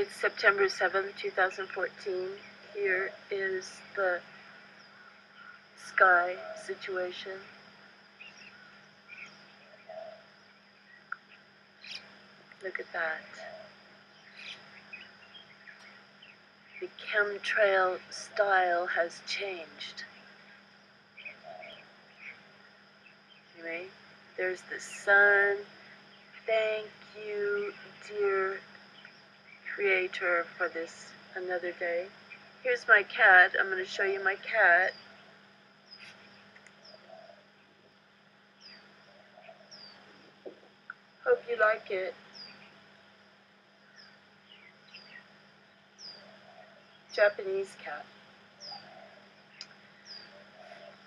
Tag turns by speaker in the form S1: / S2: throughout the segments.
S1: It's September 7th, 2014. Here is the sky situation. Look at that. The chemtrail style has changed. Anyway, there's the sun. Thank you, dear Creator, for this another day. Here's my cat. I'm going to show you my cat. Hope you like it. Japanese cat.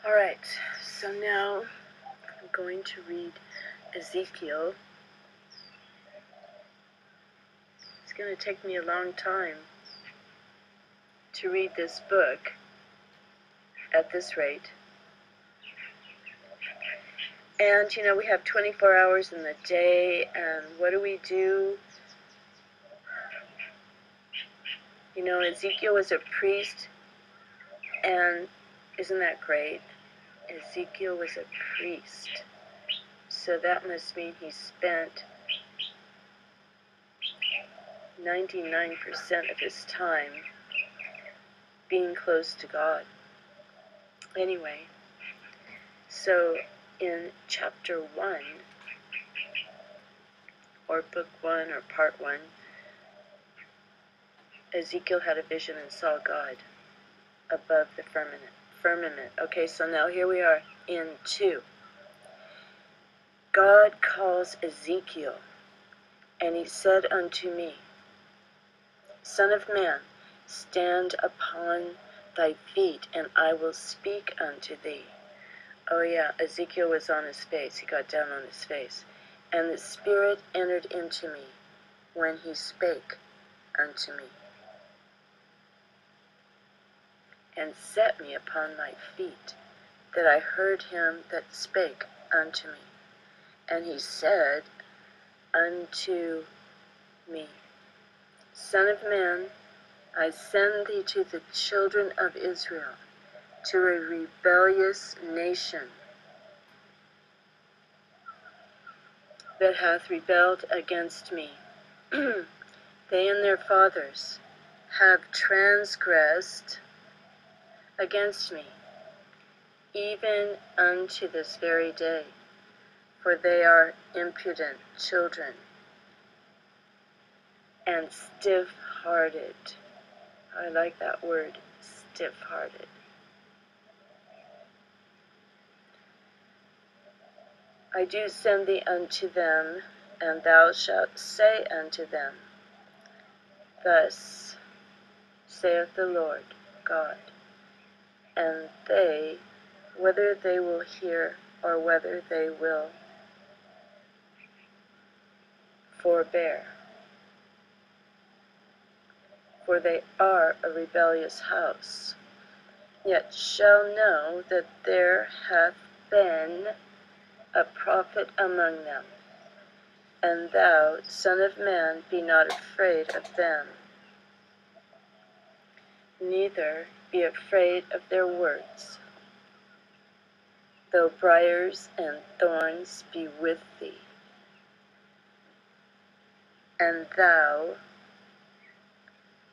S1: Alright, so now I'm going to read Ezekiel. It's going to take me a long time to read this book at this rate. And you know, we have 24 hours in the day, and what do? You know, Ezekiel was a priest, and isn't that great? Ezekiel was a priest, so that must mean he spent 99% of his time being close to God. Anyway, so in chapter 1, or book 1, or part 1, Ezekiel had a vision and saw God above the firmament. Okay, so now here we are in 2. God calls Ezekiel, and he said unto me, Son of man, stand upon thy feet, and I will speak unto thee. Oh yeah, Ezekiel was on his face. He got down on his face. And the Spirit entered into me when he spake unto me, and set me upon my feet, that I heard him that spake unto me. And he said unto me, Son of man, I send thee to the children of Israel, to a rebellious nation that hath rebelled against me. They and their fathers have transgressed against me, even unto this very day, for they are impudent children and stiff-hearted. I like that word, stiff-hearted. I do send thee unto them, and thou shalt say unto them, Thus saith the Lord God. And they, whether they will hear or whether they will forbear, for they are a rebellious house, yet shall know that there hath been a prophet among them. And thou, Son of man, be not afraid of them, neither be afraid of their words, though briars and thorns be with thee. And thou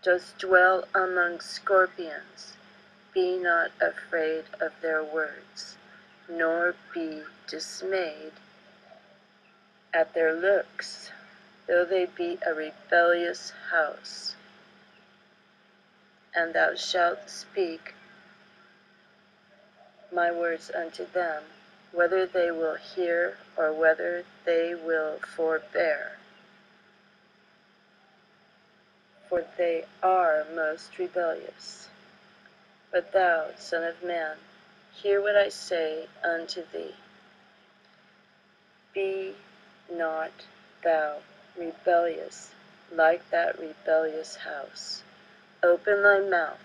S1: dost dwell among scorpions, be not afraid of their words, nor be dismayed at their looks, though they be a rebellious house. And thou shalt speak my words unto them, whether they will hear or whether they will forbear. For they are most rebellious. But thou, Son of man, hear what I say unto thee. Be not thou rebellious like that rebellious house. Open thy mouth,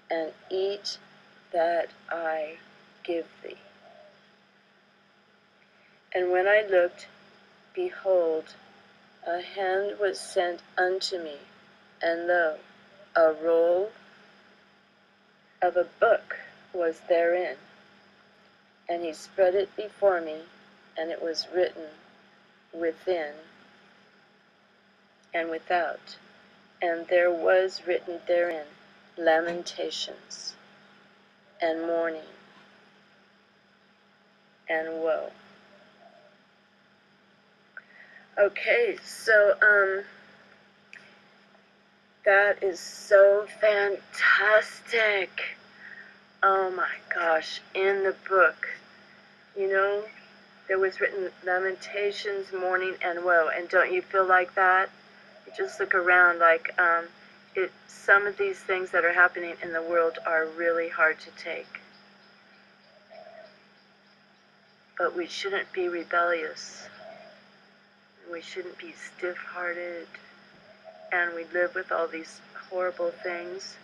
S1: and eat that I give thee. And when I looked, behold, a hand was sent unto me, And lo, a roll of a book was therein, and he spread it before me, and it was written within and without, and there was written therein lamentations, and mourning, and woe. Okay, so, that is so fantastic. Oh my gosh, in the book, there was written lamentations, mourning, and woe. And don't you feel like that? You just look around like, some of these things that are happening in the world are really hard to take. But we shouldn't be rebellious. We shouldn't be stiff-hearted. And we live with all these horrible things.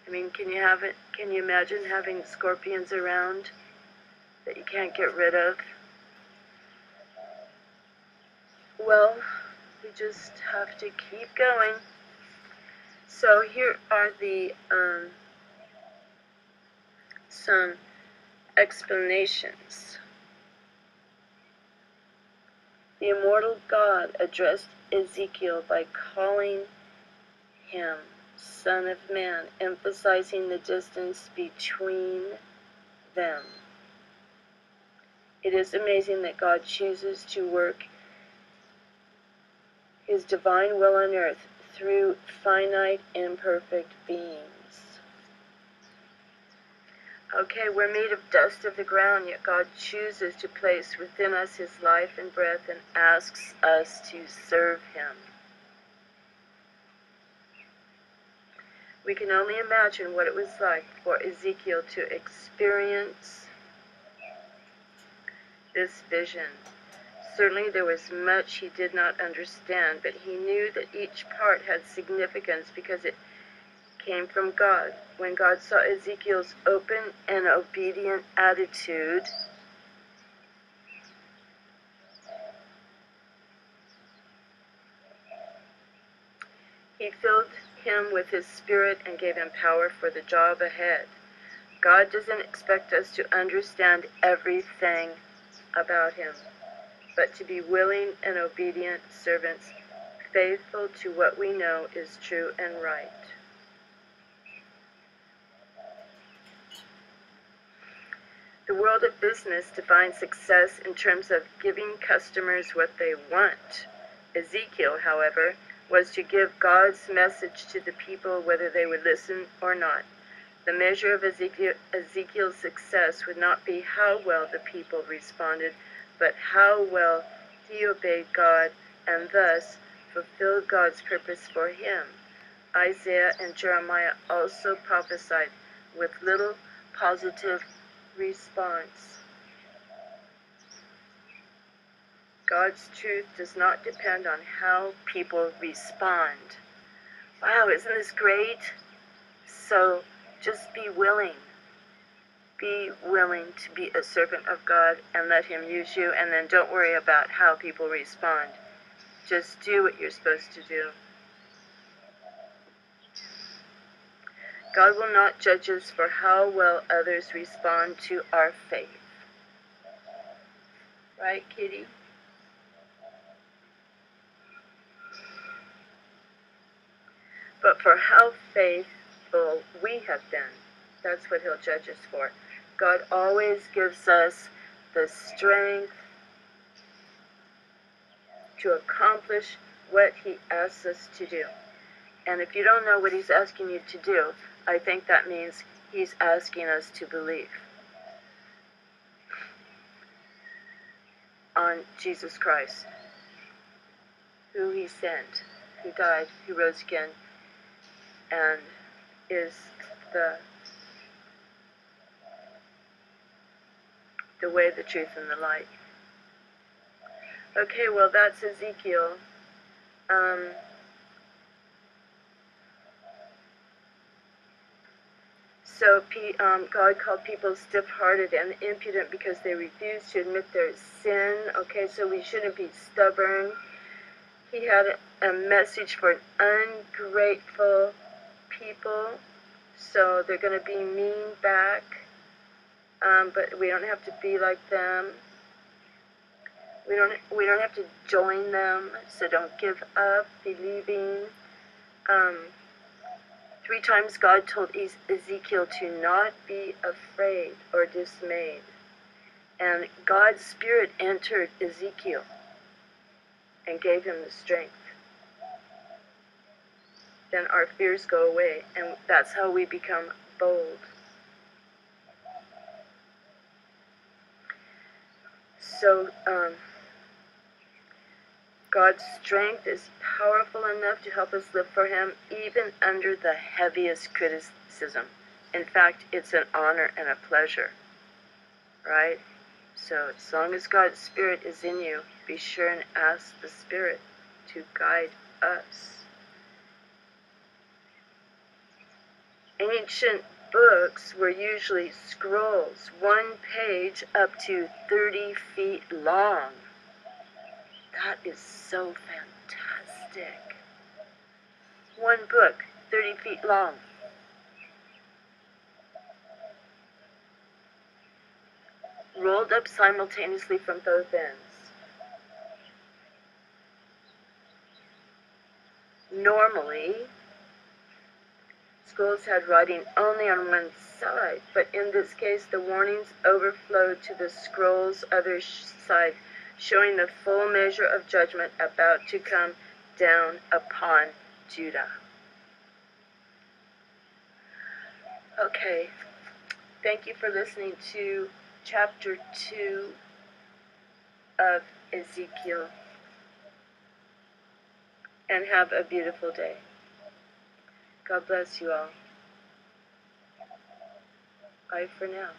S1: I mean, can you imagine having scorpions around that you can't get rid of? Well, we just have to keep going. So here are the some explanations. The immortal God addressed Ezekiel by calling him Son of Man, emphasizing the distance between them. It is amazing that God chooses to work His divine will on earth through finite, imperfect beings. Okay, we're made of dust of the ground, yet God chooses to place within us His life and breath and asks us to serve Him. We can only imagine what it was like for Ezekiel to experience this vision. Certainly there was much he did not understand, but he knew that each part had significance because it came from God. When God saw Ezekiel's open and obedient attitude, He filled him with His Spirit and gave him power for the job ahead. God doesn't expect us to understand everything about Him, but to be willing and obedient servants, faithful to what we know is true and right. The world of business defines success in terms of giving customers what they want. Ezekiel, however, was to give God's message to the people whether they would listen or not. The measure of Ezekiel's success would not be how well the people responded, but how well he obeyed God and thus fulfilled God's purpose for him. Isaiah and Jeremiah also prophesied with little positive response. God's truth does not depend on how people respond. Wow, isn't this great? So just be willing. Be willing to be a servant of God and let Him use you, and then don't worry about how people respond. Just do what you're supposed to do. God will not judge us for how well others respond to our faith. Right, Kitty? But for how faithful we have been, that's what He'll judge us for. God always gives us the strength to accomplish what He asks us to do. And if you don't know what He's asking you to do, I think that means He's asking us to believe on Jesus Christ, who He sent, who died, who rose again, and is the way, the truth, and the light. Okay, well, that's Ezekiel. So God called people stiff-hearted and impudent because they refused to admit their sin. Okay, so we shouldn't be stubborn. He had a message for an ungrateful people, so they're going to be mean back, but we don't have to be like them. We don't have to join them, so don't give up believing. 3 times God told Ezekiel to not be afraid or dismayed. And God's Spirit entered Ezekiel and gave him the strength. Then our fears go away, and that's how we become bold. So God's strength is powerful enough to help us live for Him even under the heaviest criticism. In fact, it's an honor and a pleasure, right? So as long as God's Spirit is in you, be sure and ask the Spirit to guide us. Ancient books were usually scrolls, 1 page up to 30 feet long. That is so fantastic. 1 book, 30 feet long. Rolled up simultaneously from both ends. Normally, scrolls had writing only on one side, but in this case the warnings overflowed to the scroll's other side, showing the full measure of judgment about to come down upon Judah. Okay, thank you for listening to chapter 2 of Ezekiel, and have a beautiful day. God bless you all. Bye for now.